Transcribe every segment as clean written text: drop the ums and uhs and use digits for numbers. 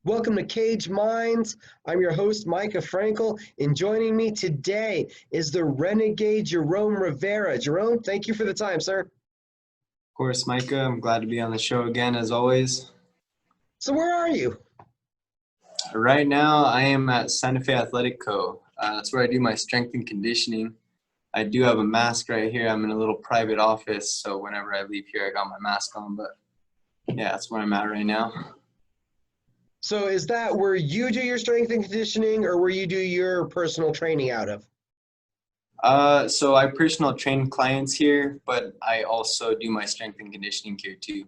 Welcome to Cage Minds. I'm your host, Micah Frankel, and joining me today is the Renegade Jerome Rivera. Jerome, thank you for the time, sir. Of course, Micah. I'm glad to be on the show again, as always. So where are you? Right now, I am at Santa Fe Athletic Co. That's where I do my strength and conditioning. I do have a mask right here. I'm in a little private office, so whenever I leave here, I got my mask on. But yeah, that's where I'm at right now. So is that where you do your strength and conditioning or where you do your personal training out of? So I personal train clients here, but I also do my strength and conditioning here too.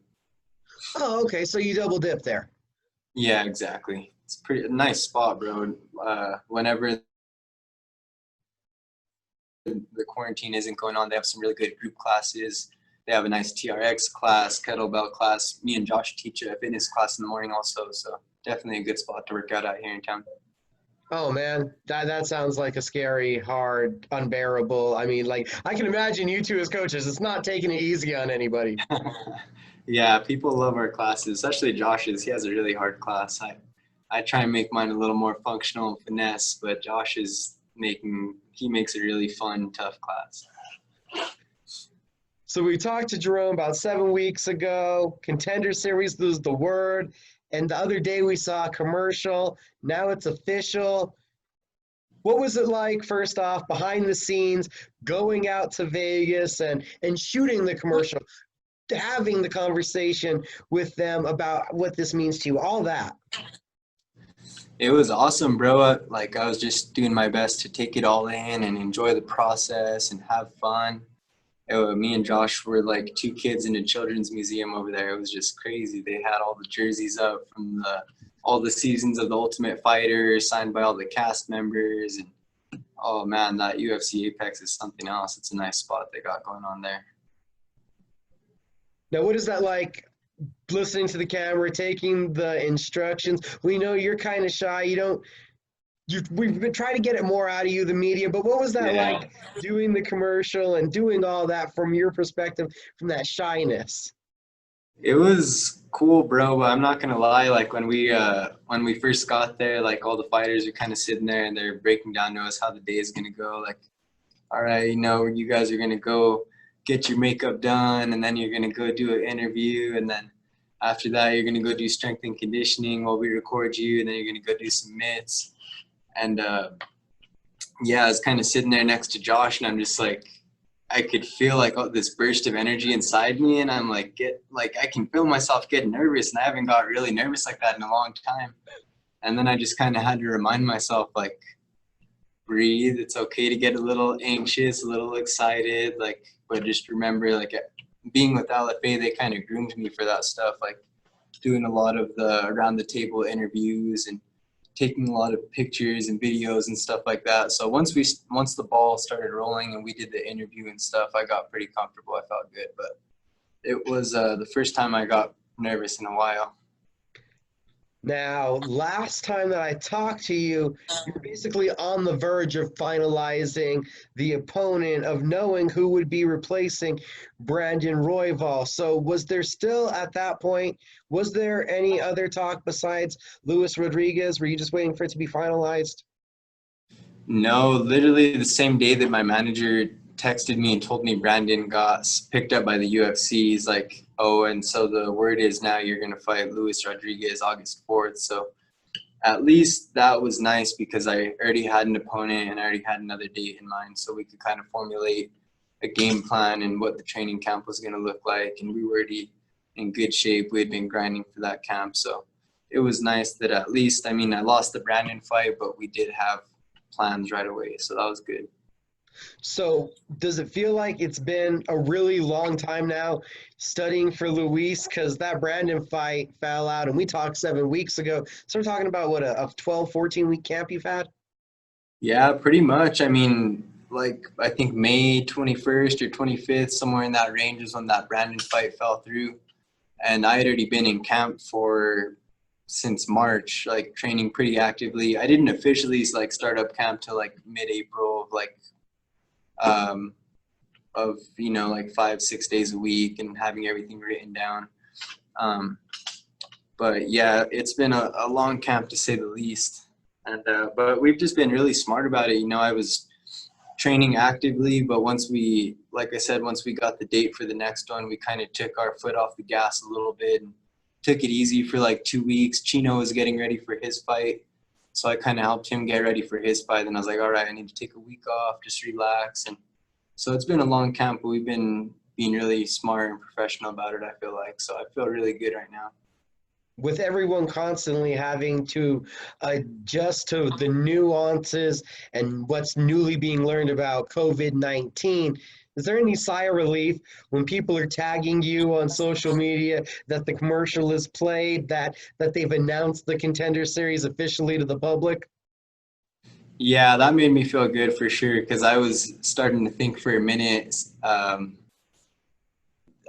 Oh, okay. So you double dip there. Yeah, exactly. It's a nice spot, bro. Whenever the quarantine isn't going on, they have some really good group classes. They have a nice TRX class, kettlebell class. Me and Josh teach a fitness class in the morning also, so definitely a good spot to work out here in town. Oh man, that sounds like a scary, hard, unbearable. I mean, like I can imagine you two as coaches. It's not taking it easy on anybody. Yeah, people love our classes, especially Josh's. He has a really hard class. I try and make mine a little more functional and finesse, but Josh he makes a really fun, tough class. So we talked to Jerome about 7 weeks ago. Contender Series was the word. And the other day we saw a commercial. Now it's official. What was it like, first off, behind the scenes, going out to Vegas and shooting the commercial, having the conversation with them about what this means to you, all that? It was awesome, bro. Like I was just doing my best to take it all in and enjoy the process and have fun. Me and Josh were like two kids in a children's museum over there. It was just crazy. They had all the jerseys up from all the seasons of the Ultimate Fighter, signed by all the cast members. And oh man, that UFC Apex is something else. It's a nice spot they got going on there. Now, what is that like? Listening to the camera, taking the instructions. We know you're kind of shy. We've been trying to get it more out of you, the media, but what was that Yeah. like doing the commercial and doing all that from your perspective, from that shyness? It was cool, bro, but I'm not gonna lie, like when we first got there, like all the fighters are kind of sitting there and they're breaking down to us how the day is gonna go. Like, all right, you guys are gonna go get your makeup done, and then you're gonna go do an interview, and then after that you're gonna go do strength and conditioning while we record you, and then you're gonna go do some mitts. And yeah, I was kind of sitting there next to Josh, and I'm just like, I could feel like this burst of energy inside me, and I'm like, I can feel myself getting nervous, and I haven't got really nervous like that in a long time. And then I just kind of had to remind myself, like, breathe. It's okay to get a little anxious, a little excited, like, but just remember, like, being with LFA, they kind of groomed me for that stuff, like doing a lot of the around the table interviews and taking a lot of pictures and videos and stuff like that. So once the ball started rolling and we did the interview and stuff, I got pretty comfortable. I felt good, but it was the first time I got nervous in a while. Now, last time that I talked to you, you were basically on the verge of finalizing the opponent, of knowing who would be replacing Brandon Royval. So, was there still at that point, was there any other talk besides Luis Rodriguez? Were you just waiting for it to be finalized? No, literally the same day that my manager texted me and told me Brandon got picked up by the UFC, he's like, oh, and so the word is now you're going to fight Luis Rodriguez August 4th. So at least that was nice because I already had an opponent and I already had another date in mind. So we could kind of formulate a game plan and what the training camp was going to look like. And we were already in good shape. We had been grinding for that camp. So it was nice that at least, I mean, I lost the Brandon fight, but we did have plans right away. So that was good. So, does it feel like it's been a really long time now studying for Luis? Because that Brandon fight fell out, and we talked 7 weeks ago. So, we're talking about what a 12, 14-week camp you've had? Yeah, pretty much. I mean, like I think May 21st or 25th, somewhere in that range is when that Brandon fight fell through. And I had already been in camp since March, like training pretty actively. I didn't officially like start up camp till like mid-April um of like 5-6 days a week and having everything written down. Um But yeah, it's been a long camp to say the least. And but we've just been really smart about it. You know, I was training actively, but once we, like I said, once we got the date for the next one, we kind of took our foot off the gas a little bit and took it easy for like 2 weeks. Chino was getting ready for his fight, so I kind of helped him get ready for his fight. And I was like, all right, I need to take a week off, just relax. And so it's been a long camp, but we've been being really smart and professional about it, I feel like. So I feel really good right now. With everyone constantly having to adjust to the nuances and what's newly being learned about COVID-19, is there any sigh of relief when people are tagging you on social media that the commercial is played, that they've announced the Contender Series officially to the public? Yeah, that made me feel good for sure because I was starting to think for a minute.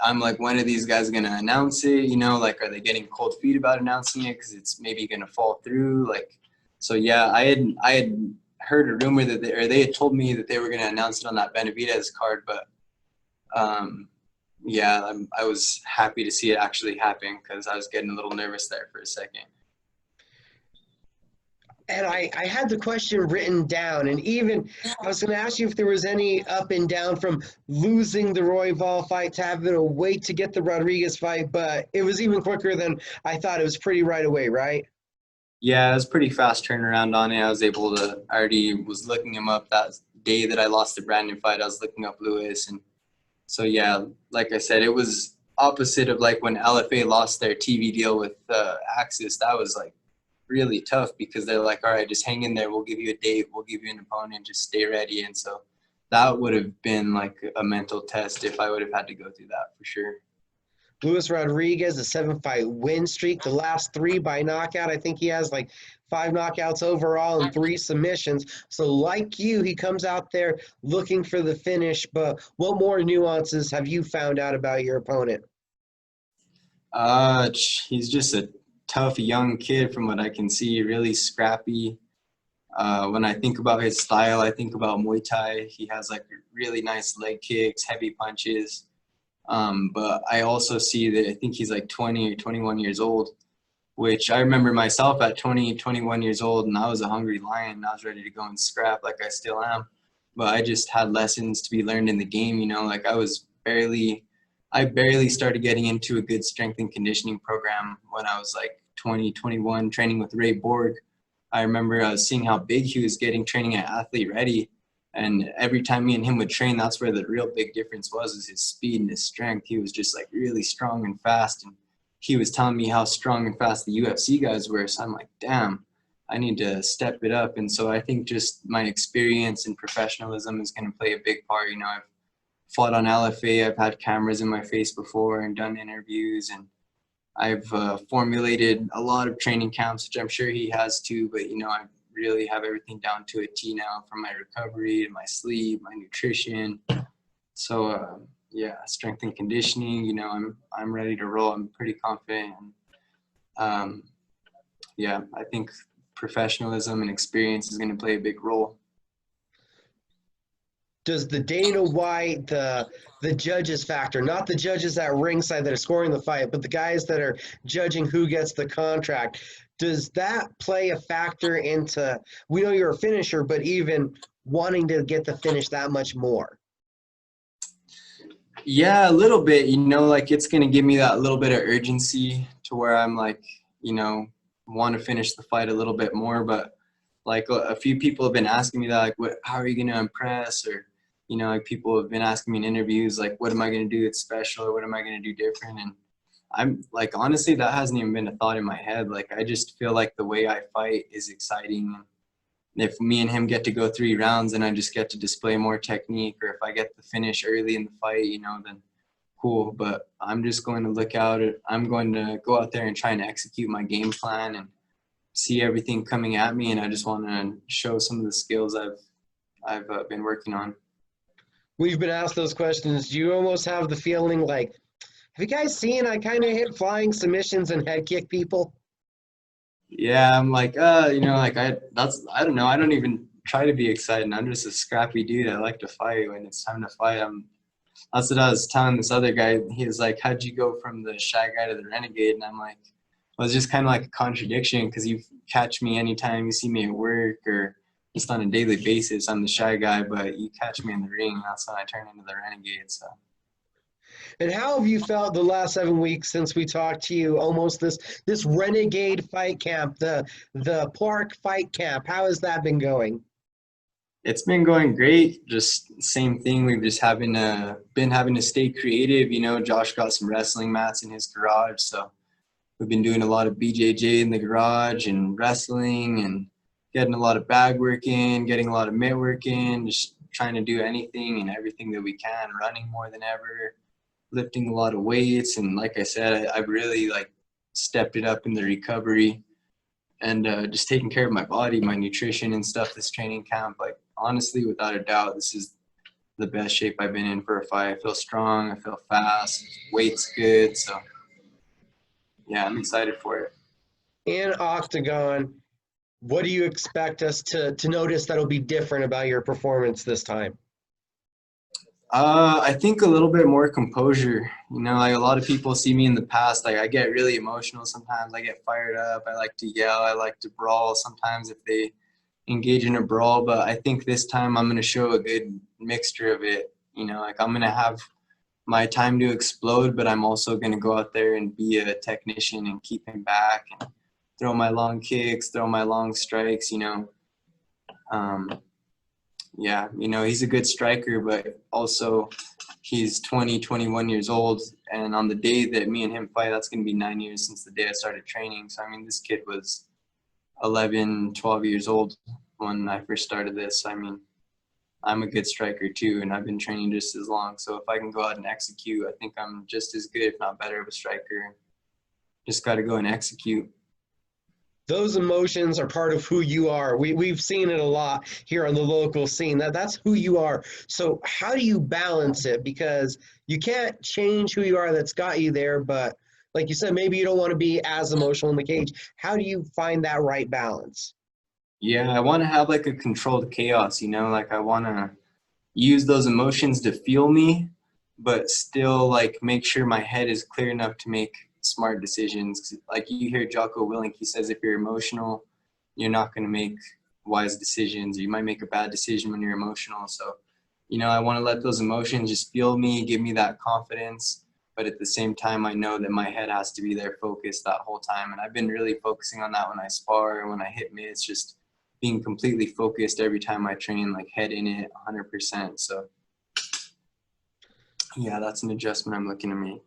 I'm like, when are these guys gonna announce it? You know, like, are they getting cold feet about announcing it because it's maybe gonna fall through? Like, so yeah, I had heard a rumor that they had told me that they were gonna announce it on that Benavidez card, but yeah, I was happy to see it actually happen because I was getting a little nervous there for a second. And I had the question written down, and even I was going to ask you if there was any up and down from losing the Royval fight to having to wait to get the Rodriguez fight, but it was even quicker than I thought. It was pretty right away, right? Yeah, it was pretty fast turnaround on it. I was able to, I already was looking him up that day that I lost the Brandon fight. I was looking up Lewis. And so, yeah, like I said, it was opposite of like when LFA lost their TV deal with Axis. That was like really tough because they're like, all right, just hang in there. We'll give you a date. We'll give you an opponent. Just stay ready. And so that would have been like a mental test if I would have had to go through that for sure. Luis Rodriguez, a 7-fight win streak, the last 3 by knockout. I think he has like 5 knockouts overall and 3 submissions. So, like you, he comes out there looking for the finish. But what more nuances have you found out about your opponent? He's just a tough young kid from what I can see, really scrappy. When I think about his style, I think about Muay Thai. He has like really nice leg kicks, heavy punches. But I also see that I think he's like 20 or 21 years old, which I remember myself at 20, 21 years old, and I was a hungry lion. I was ready to go and scrap like I still am. But I just had lessons to be learned in the game, you know, like I barely started getting into a good strength and conditioning program when I was like 20, 21, training with Ray Borg. I remember seeing how big he was getting training at Athlete Ready. And every time me and him would train, that's where the real big difference was his speed and his strength. He was just like really strong and fast. And he was telling me how strong and fast the UFC guys were. So I'm like, damn, I need to step it up. And so I think just my experience and professionalism is going to play a big part. You know, I've fought on LFA. I've had cameras in my face before and done interviews. And I've formulated a lot of training camps, which I'm sure he has too. But, you know, I really have everything down to a T now, from my recovery to my sleep, my nutrition. So yeah, strength and conditioning. You know, I'm ready to roll. I'm pretty confident. And, yeah, I think professionalism and experience is going to play a big role. Does the Dana White, the judges factor, not the judges at ringside that are scoring the fight, but the guys that are judging who gets the contract, does that play a factor into, we know you're a finisher, but even wanting to get the finish that much more? Yeah, a little bit, you know, like it's going to give me that little bit of urgency to where I'm like, you know, want to finish the fight a little bit more. But like a few people have been asking me that, like, what, how are you going to impress? Or, you know, like people have been asking me in interviews, like, what am I going to do that's special? Or what am I going to do different? And I'm like, honestly, that hasn't even been a thought in my head. Like, I just feel like the way I fight is exciting. If me and him get to go 3 rounds and I just get to display more technique, or if I get the finish early in the fight, you know, then cool. But I'm just going to look out. I'm going to go out there and try and execute my game plan and see everything coming at me. And I just want to show some of the skills I've been working on. We've been asked those questions. Do you almost have the feeling like, have you guys seen I kind of hit flying submissions and head kick people? Yeah, I'm like, you know, like I don't know. I don't even try to be excited. I'm just a scrappy dude. I like to fight. When it's time to fight, that's what I was telling this other guy. He was like, how'd you go from the shy guy to the renegade? And I'm like, was just kind of like a contradiction because you catch me anytime you see me at work or just on a daily basis. I'm the shy guy, but you catch me in the ring, that's when I turn into the Renegade. So. And how have you felt the last 7 weeks since we talked to you? Almost this Renegade fight camp, the Park fight camp. How has that been going? It's been going great. Just same thing. We've just been having to stay creative. You know, Josh got some wrestling mats in his garage, so we've been doing a lot of BJJ in the garage and wrestling and getting a lot of bag work in, getting a lot of mitt work in, just trying to do anything and everything that we can, running more than ever, lifting a lot of weights. And like I said, I've really like stepped it up in the recovery and just taking care of my body, my nutrition and stuff this training camp. Like honestly, without a doubt, this is the best shape I've been in for a fight. I feel strong, I feel fast, weight's good. So yeah, I'm excited for it. In Octagon, what do you expect us to notice that'll be different about your performance this time? I think a little bit more composure. You know, like a lot of people see me in the past, like I get really emotional sometimes. I get fired up. I like to yell. I like to brawl sometimes if they engage in a brawl. But I think this time I'm going to show a good mixture of it. You know, like I'm going to have my time to explode, but I'm also going to go out there and be a technician and keep him back and throw my long kicks, throw my long strikes, you know. Yeah, you know, he's a good striker, but also he's 20, 21 years old. And on the day that me and him fight, that's going to be 9 years since the day I started training. So, I mean, this kid was 11, 12 years old when I first started this. I mean, I'm a good striker too, and I've been training just as long. So if I can go out and execute, I think I'm just as good, if not better, of a striker. Just got to go and execute. Those emotions are part of who you are. We've seen it a lot here on the local scene. That's who you are. So how do you balance it? Because you can't change who you are that's got you there, but like you said, maybe you don't want to be as emotional in the cage. How do you find that right balance? Yeah, I want to have like a controlled chaos, you know, like I want to use those emotions to fuel me, but still like make sure my head is clear enough to make smart decisions. Like you hear Jocko Willink, he says if you're emotional, you're not going to make wise decisions. You might make a bad decision when you're emotional. So, you know, I want to let those emotions just fuel me, give me that confidence. But at the same time, I know that my head has to be there focused that whole time. And I've been really focusing on that when I spar, when I hit mitts, just being completely focused every time I train, like head in it 100%. So yeah, that's an adjustment I'm looking to make.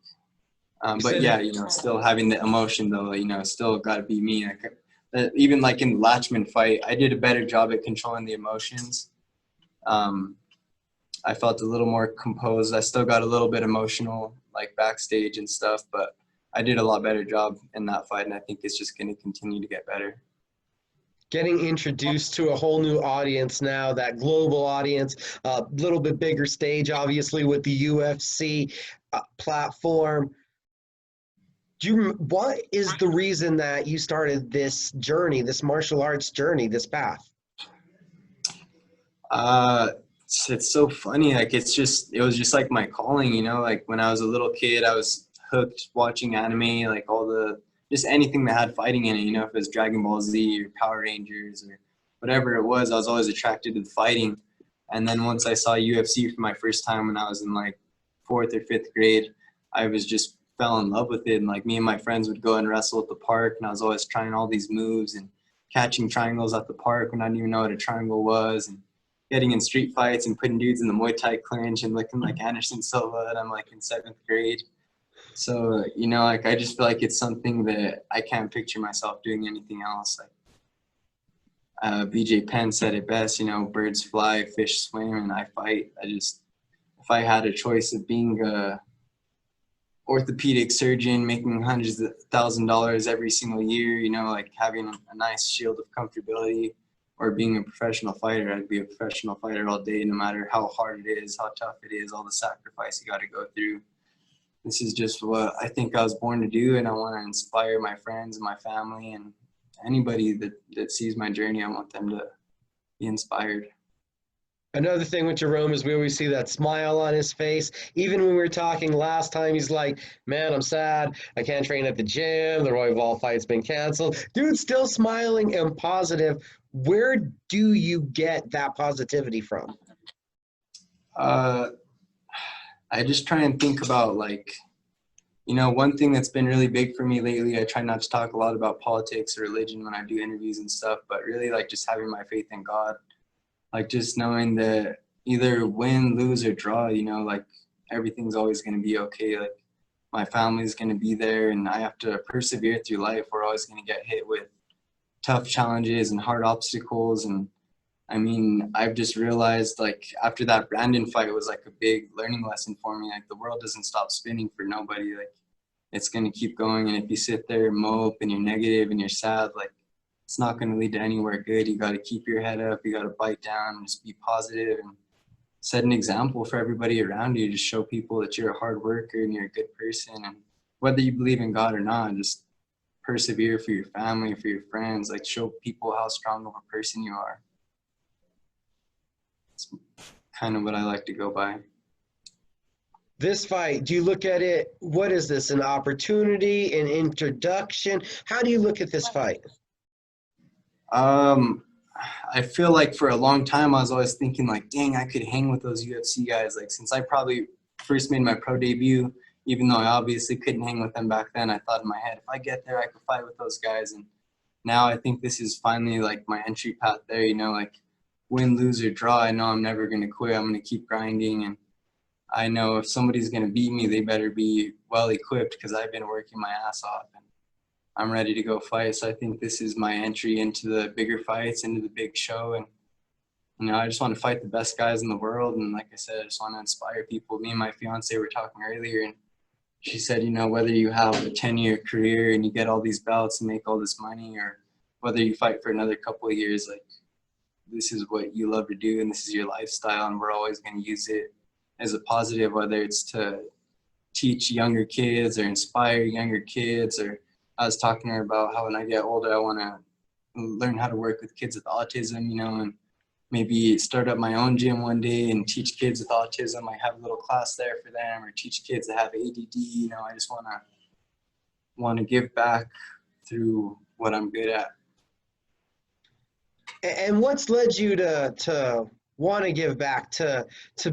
But yeah, you know, still having the emotion though, you know, still got to be me. Even like in the Latchman fight, I did a better job at controlling the emotions. I felt a little more composed. I still got a little bit emotional, like backstage and stuff, but I did a lot better job in that fight, and I think it's just going to continue to get better. Getting introduced to a whole new audience now, that global audience, a little bit bigger stage, obviously, with the UFC platform. What is the reason that you started this journey, this martial arts journey, this path? It's so funny. Like it was just like my calling, you know, like when I was a little kid, I was hooked watching anime, like just anything that had fighting in it, you know, if it was Dragon Ball Z or Power Rangers or whatever it was, I was always attracted to the fighting. And then once I saw UFC for my first time when I was in like 4th or 5th grade, I was just fell in love with it. And like me and my friends would go and wrestle at the park, and I was always trying all these moves and catching triangles at the park when I didn't even know what a triangle was, and getting in street fights and putting dudes in the Muay Thai clinch and looking like Anderson Silva, and I'm like in 7th grade. So, you know, like I just feel like it's something that I can't picture myself doing anything else. Like BJ Penn said it best, you know, birds fly, fish swim, and I fight. If I had a choice of being a orthopedic surgeon making hundreds of $1,000s every single year, you know, like having a nice shield of comfortability, or being a professional fighter, I'd be a professional fighter all day, no matter how hard it is, how tough it is, all the sacrifice you got to go through. This is just what I think I was born to do, and I want to inspire my friends and my family and anybody that sees my journey. I want them to be inspired. Another thing with Jerome is we always see that smile on his face. Even when we were talking last time, he's like, man, I'm sad. I can't train at the gym. The Royval fight's been canceled. Dude's still smiling and positive. Where do you get that positivity from? Uh, I just try and think about like, one thing that's been really big for me lately, I try not to talk a lot about politics or religion when I do interviews and stuff, but really like just having my faith in God, like just knowing that either win, lose, or draw, like everything's always going to be okay. Like my family's going to be there and I have to persevere through life. We're always going to get hit with tough challenges and hard obstacles. And I mean, I've just realized like after that Brandon fight was like a big learning lesson for me. Like the world doesn't stop spinning for nobody. Like it's going to keep going. And if you sit there and mope and you're negative and you're sad, like it's not going to lead to anywhere good. You got to keep your head up. You got to bite down and just be positive and set an example for everybody around you. Just show people that you're a hard worker and you're a good person. And whether you believe in God or not, just persevere for your family, for your friends, like show people how strong of a person you are. It's kind of what I like to go by. This fight, do you look at it? What is this? An opportunity, an introduction? How do you look at this fight? I feel like for a long time I was always thinking like, dang, I could hang with those UFC guys. Like since I probably first made my pro debut, even though I obviously couldn't hang with them back then, I thought in my head, if I get there, I could fight with those guys. And now I think this is finally like my entry path there, like win, lose, or draw. I know I'm never going to quit. I'm going to keep grinding. And I know if somebody's going to beat me, they better be well equipped because I've been working my ass off. And I'm ready to go fight. So I think this is my entry into the bigger fights, into the big show. And, I just want to fight the best guys in the world. And like I said, I just want to inspire people. Me and my fiance were talking earlier, and she said, whether you have a 10-year career and you get all these belts and make all this money, or whether you fight for another couple of years, like this is what you love to do and this is your lifestyle. And we're always going to use it as a positive, whether it's to teach younger kids or inspire younger kids. Or I was talking to her about how when I get older, I want to learn how to work with kids with autism, and maybe start up my own gym one day and teach kids with autism. I have a little class there for them, or teach kids that have ADD. I just want to give back through what I'm good at. And what's led you to want to give back, to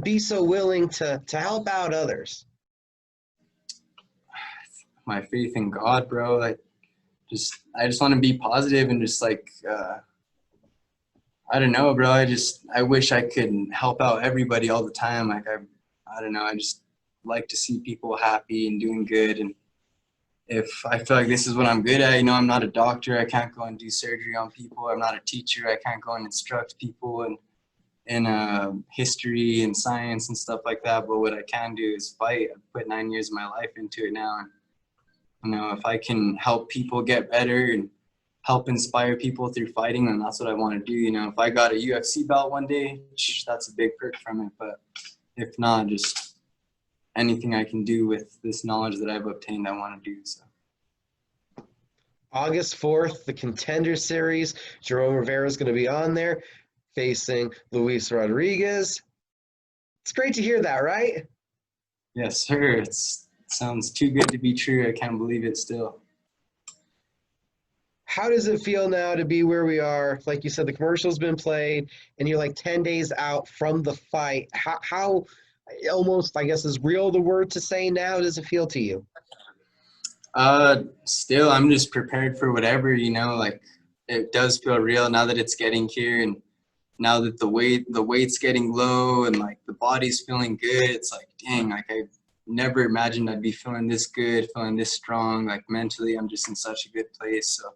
be so willing to help out others? My faith in God, bro. I just want to be positive and just like I don't know, bro. I wish I could help out everybody all the time. Like I don't know. I just like to see people happy and doing good. And if I feel like this is what I'm good at, I'm not a doctor. I can't go and do surgery on people. I'm not a teacher. I can't go and instruct people in history and science and stuff like that. But what I can do is fight. I've put 9 years of my life into it now. And, if I can help people get better and help inspire people through fighting, then that's what I want to do. If I got a UFC belt one day, that's a big perk from it. But if not, just anything I can do with this knowledge that I've obtained, I want to do. So. August 4th, the Contender Series. Jerome Rivera is going to be on there facing Luis Rodriguez. It's great to hear that, right? Yes, sir. It sounds too good to be true. I can't believe it still. How does it feel now to be where we are? Like you said, the commercial's been played, and you're like 10 days out from the fight. How almost, I guess, is real the word to say now? Does it feel to you? Still, I'm just prepared for whatever, like it does feel real now that it's getting here, and now that the weight's getting low and like the body's feeling good. It's like, dang, like I never imagined I'd be feeling this good, feeling this strong. Like mentally, I'm just in such a good place. So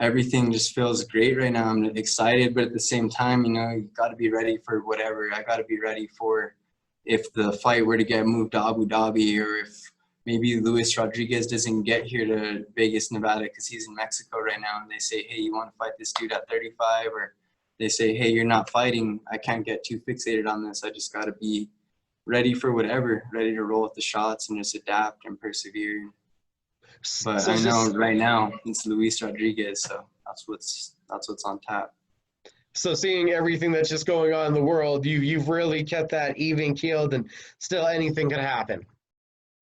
everything just feels great right now. I'm excited, but at the same time, you got to be ready for whatever. I got to be ready for if the fight were to get moved to Abu Dhabi, or if maybe Luis Rodriguez doesn't get here to Vegas, Nevada, because he's in Mexico right now, and they say, hey, you want to fight this dude at 35? Or they say, hey, you're not fighting. I can't get too fixated on this. I just got to be ready for whatever, ready to roll with the shots and just adapt and persevere. But So I know right now it's Luis Rodriguez, so that's what's on tap. So seeing everything that's just going on in the world, you've really kept that even keeled, and still anything could happen.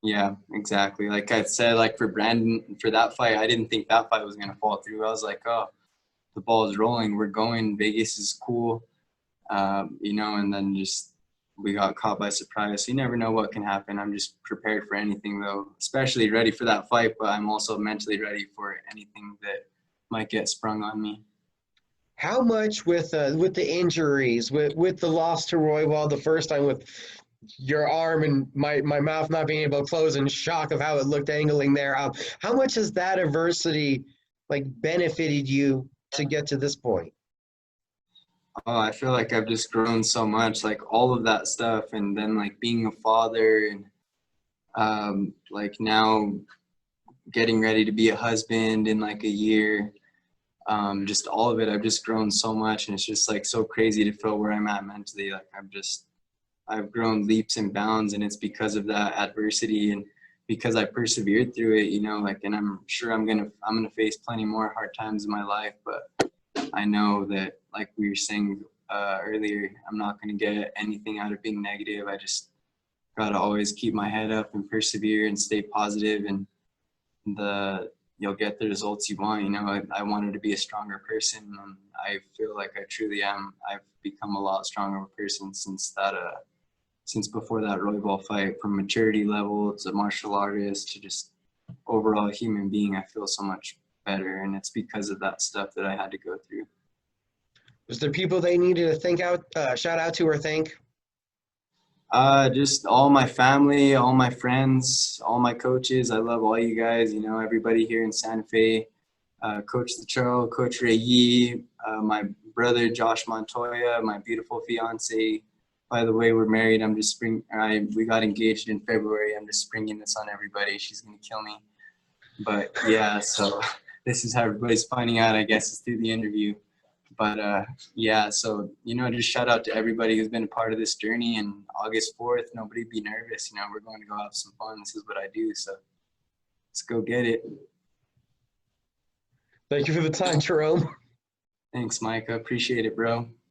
Yeah, exactly. Like I said, like for Brandon, for that fight, I didn't think that fight was gonna fall through. I was like, oh, the ball is rolling. We're going. Vegas is cool. And then just we got caught by surprise. So you never know what can happen. I'm just prepared for anything though, especially ready for that fight, but I'm also mentally ready for anything that might get sprung on me. How much with the injuries, with the loss to Royval the first time, with your arm and my mouth not being able to close in shock of how it looked angling there, how much has that adversity like benefited you to get to this point? Oh, I feel like I've just grown so much, like all of that stuff, and then like being a father, and like now getting ready to be a husband in like a year. Just all of it, I've just grown so much, and it's just like so crazy to feel where I'm at mentally. Like I've grown leaps and bounds, and it's because of that adversity and because I persevered through it, like, and I'm sure I'm gonna face plenty more hard times in my life, but I know that, like we were saying earlier, I'm not gonna get anything out of being negative. I just gotta always keep my head up and persevere and stay positive, and the you'll get the results you want. I wanted to be a stronger person, and I feel like I truly am. I've become a lot stronger of a person since before that Roybal fight. From maturity level to martial artist to just overall human being, I feel so much better, and it's because of that stuff that I had to go through. Was there people they needed to shout out to or thank? Just all my family, all my friends, all my coaches. I love all you guys. Everybody here in Santa Fe. Coach Latrell, Coach Ray Yee, my brother Josh Montoya, my beautiful fiance. By the way, we're married. We got engaged in February. I'm just springing this on everybody. She's gonna kill me. But yeah, so this is how everybody's finding out. I guess is through the interview. But yeah, so just shout out to everybody who's been a part of this journey. And August 4th, nobody be nervous. We're going to go have some fun. This is what I do. So let's go get it. Thank you for the time, Jerome. Thanks, Mike. I appreciate it, bro.